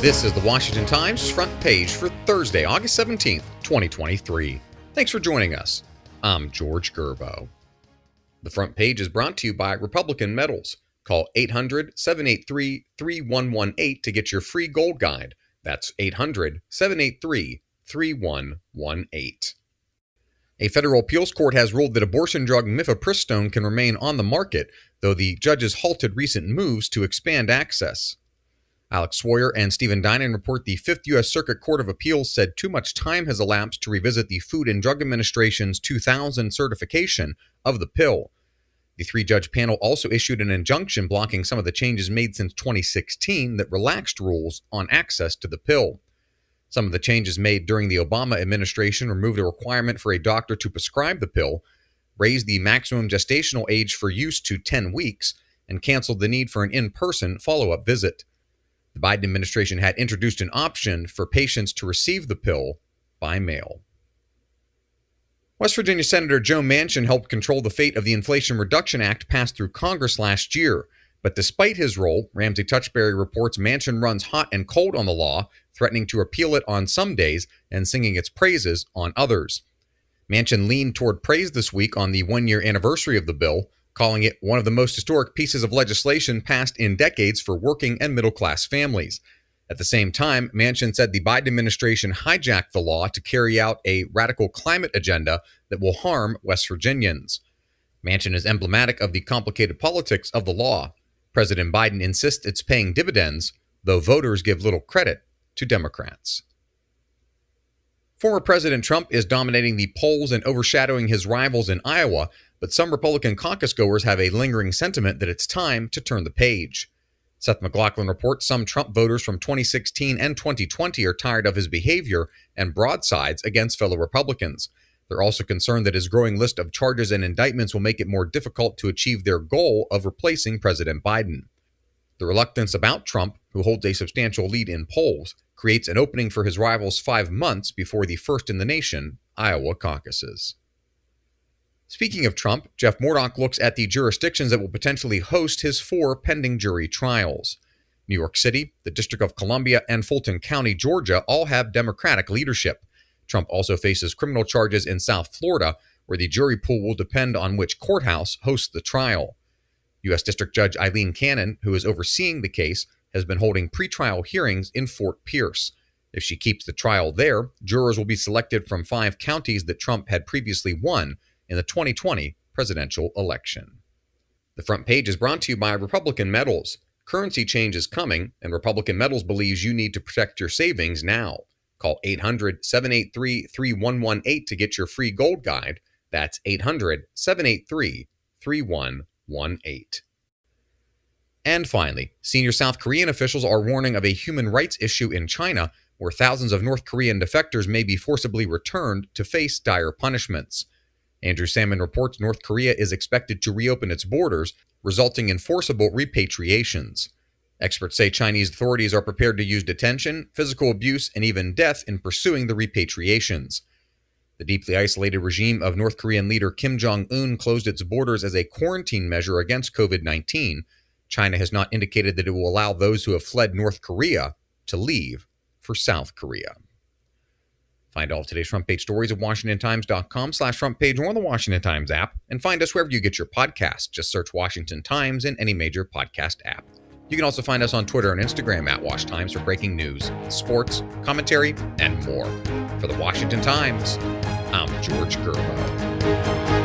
This is the Washington Times front page for Thursday, August 17th, 2023. Thanks for joining us. I'm George Gerbo. The front page is brought to you by Republican Metals. Call 800-783-3118 to get your free gold guide. That's 800-783-3118. A federal appeals court has ruled that abortion drug mifepristone can remain on the market, though the judges halted recent moves to expand access. Alex Sawyer and Stephen Dinan report the 5th U.S. Circuit Court of Appeals said too much time has elapsed to revisit the Food and Drug Administration's 2000 certification of the pill. The three-judge panel also issued an injunction blocking some of the changes made since 2016 that relaxed rules on access to the pill. Some of the changes made during the Obama administration removed a requirement for a doctor to prescribe the pill, raised the maximum gestational age for use to 10 weeks, and canceled the need for an in-person follow-up visit. The Biden administration had introduced an option for patients to receive the pill by mail. West Virginia Senator Joe Manchin helped control the fate of the Inflation Reduction Act passed through Congress last year. But despite his role, Ramsey Touchberry reports Manchin runs hot and cold on the law, threatening to repeal it on some days and singing its praises on others. Manchin leaned toward praise this week on the one-year anniversary of the bill, calling it one of the most historic pieces of legislation passed in decades for working and middle-class families. At the same time, Manchin said the Biden administration hijacked the law to carry out a radical climate agenda that will harm West Virginians. Manchin is emblematic of the complicated politics of the law. President Biden insists it's paying dividends, though voters give little credit to Democrats. Former President Trump is dominating the polls and overshadowing his rivals in Iowa, but some Republican caucusgoers have a lingering sentiment that it's time to turn the page. Seth MacLachlan reports some Trump voters from 2016 and 2020 are tired of his behavior and broadsides against fellow Republicans. They're also concerned that his growing list of charges and indictments will make it more difficult to achieve their goal of replacing President Biden. The reluctance about Trump, who holds a substantial lead in polls, creates an opening for his rivals 5 months before the first-in-the-nation Iowa caucuses. Speaking of Trump, Jeff Murdoch looks at the jurisdictions that will potentially host his 4 pending jury trials. New York City, the District of Columbia, and Fulton County, Georgia all have Democratic leadership. Trump also faces criminal charges in South Florida, where the jury pool will depend on which courthouse hosts the trial. U.S. District Judge Eileen Cannon, who is overseeing the case, has been holding pretrial hearings in Fort Pierce. If she keeps the trial there, jurors will be selected from 5 counties that Trump had previously won in the 2020 presidential election. The front page is brought to you by Republican Metals. Currency change is coming, and Republican Metals believes you need to protect your savings now. Call 800-783-3118 to get your free gold guide. That's 800-783-3118. And finally, senior South Korean officials are warning of a human rights issue in China, where thousands of North Korean defectors may be forcibly returned to face dire punishments. Andrew Salmon reports North Korea is expected to reopen its borders, resulting in forcible repatriations. Experts say Chinese authorities are prepared to use detention, physical abuse, and even death in pursuing the repatriations. The deeply isolated regime of North Korean leader Kim Jong-un closed its borders as a quarantine measure against COVID-19. China has not indicated that it will allow those who have fled North Korea to leave for South Korea. Find all of today's front page stories at WashingtonTimes.com/front page or on the Washington Times app, and find us wherever you get your podcasts. Just search Washington Times in any major podcast app. You can also find us on Twitter and Instagram at Wash Times for breaking news, sports, commentary, and more. For the Washington Times, I'm George Gerbo.